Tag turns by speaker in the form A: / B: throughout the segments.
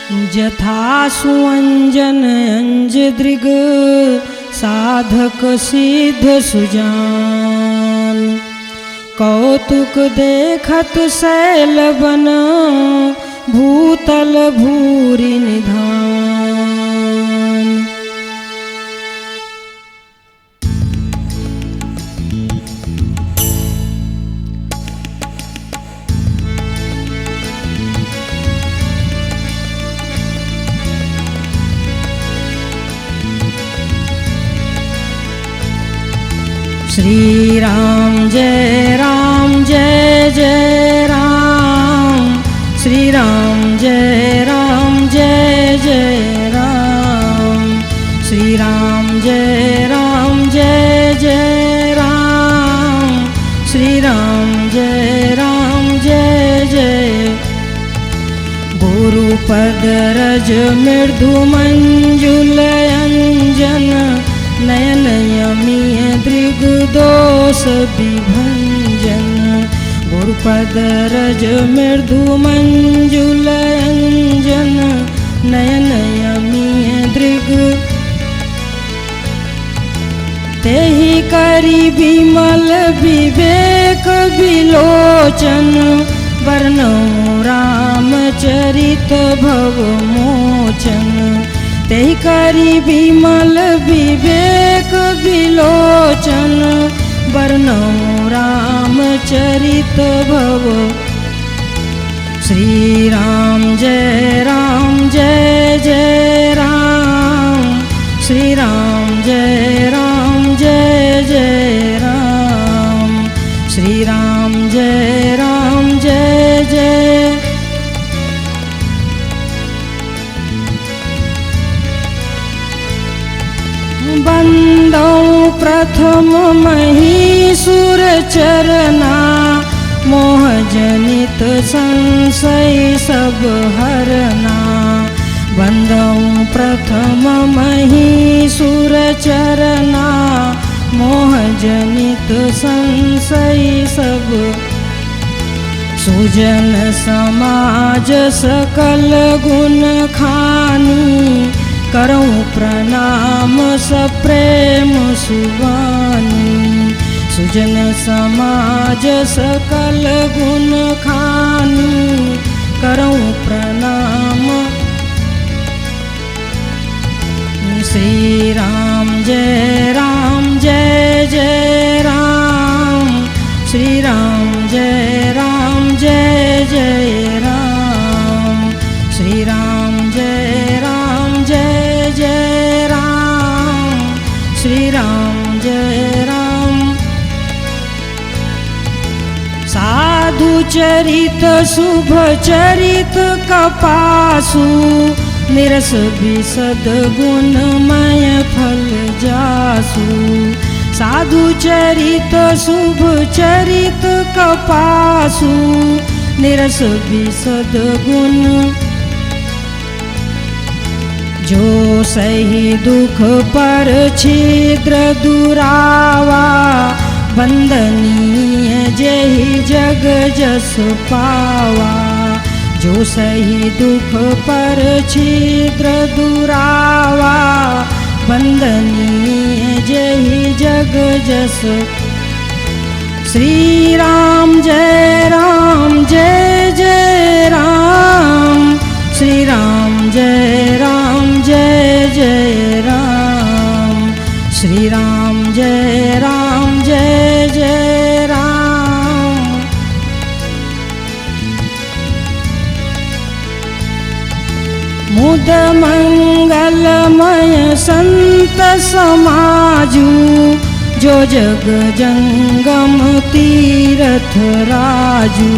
A: जथा सुअंजन अंज दृग साधक सिद्ध सुजान। कौतुक देखत शैल बन भूतल भूरि निधान। श्री राम जय जय राम। श्री राम जय जय राम। श्री राम जय जय राम। श्री राम जय जय। गुरुपद रज मृदु मंजुल अंजन नयन यमीय दृग दोष विभंजन। गुरुपद रज मृदु मंजुल अंजन नयन यमीय दृग। तेहि करि विमल विवेक विलोचन वर्णौ रामचरित भव मोचन। तेहि करि विमल विवेक विलोचन वर्णौ रामचरित भव। श्री राम जय जय राम। श्री राम जय जय राम। श्री राम जय जय। बंदौ प्रथम महीसुर चरना मोह जनित संशय सब हरना। बंदौ प्रथम महीसुर चरना मोह जनित संशय सब। सुजन समाज सकल गुण खानी करऊं प्रणाम सप्रेम सुवानी। सुजन समाज सकल गुण खानी करऊं प्रणाम। श्री राम जय जय राम। श्री राम जय जय राम। श्री राम जय जय राम। श्री राम जय राम। साधु चरित शुभ चरित कपासु निरस विशद गुणमय फल जासु। साधु चरित शुभ चरित कपासु निरस विशद गुण। जो सही दुख पर छिद्र दुरावा वंदनीय जेहि जग जस पावा। जो सही दुख पर छिद्र दुरावा वंदनीय जेहि जग जस। श्री राम जय जय राम। श्री राम जय जय राम। श्री राम जय जय राम। मुद मंगलमय संत समाजु जो जग जंगम तीरथ राजू।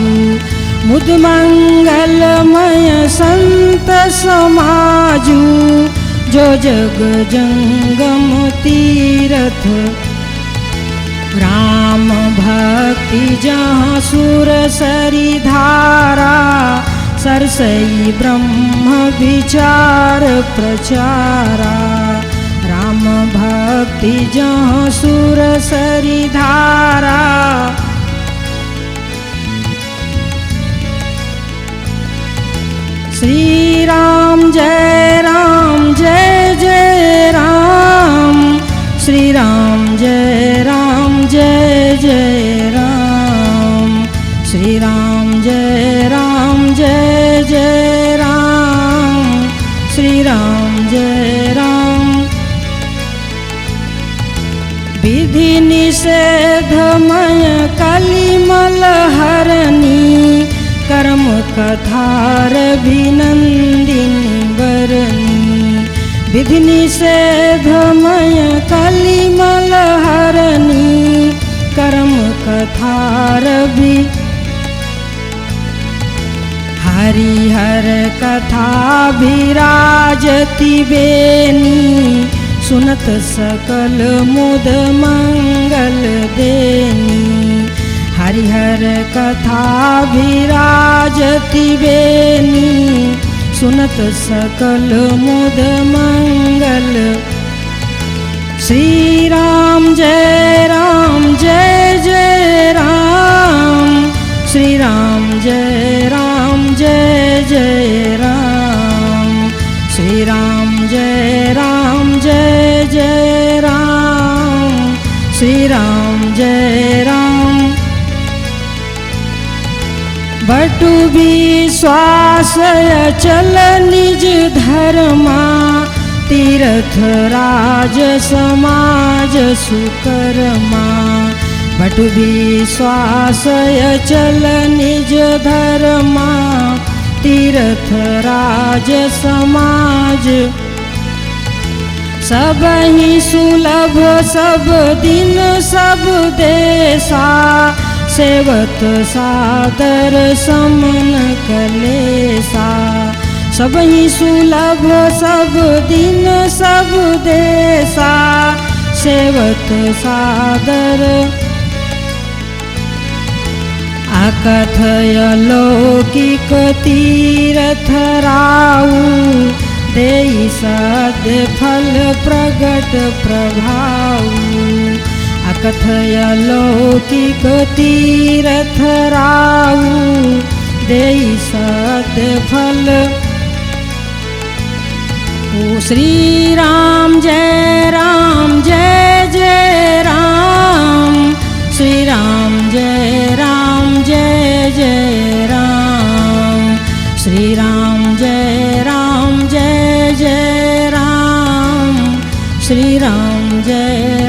A: मुद मंगलमय संत समाजु जो जग जंगम तीरथ। राम भक्ति जहाँ सुर सरी धारा सरसई ब्रह्म विचार प्रचारा। राम भक्ति जहाँ सुर सरी धारा श्री राम राम जय राम जय जय राम श्री राम जय जय राम श्री राम जय जय राम श्री राम जय राम विधि निषेधमय कलिमल हरणी कर्म कथार अभिनंदिनी वरनी विधि निषेधमय कलिमल हरणी कर्म कथार भी हरिहर कथा विराजति बेनी सुनत सकल मुद मंगल देनी हरिहर कथा विराजति बेनी सुनत सकल मुद मंगल श्री राम जय जय राम श्री राम जय जय राम श्री राम जय जय राम श्री राम जय राम बटु विश्वास चल निज धर्मा तीर्थ राज समाज सुकर्मा बटु विश्वास चल निज धर्मा तीर्थ राज समाज सब ही सुलभ सब दिन सब देशा सेवत सादर समन कलेसा सब ही सुलभ सब दिन सब देशा सेवत सादर अकथय लौकिक तीर्थ राऊ देई सद्य फल प्रगट प्रभाऊ अकथय लौकिक तीर्थ राऊ देई सद्य फल ओ श्री राम जय जय राम श्री राम जय जय राम श्री राम जय जय राम श्री राम जय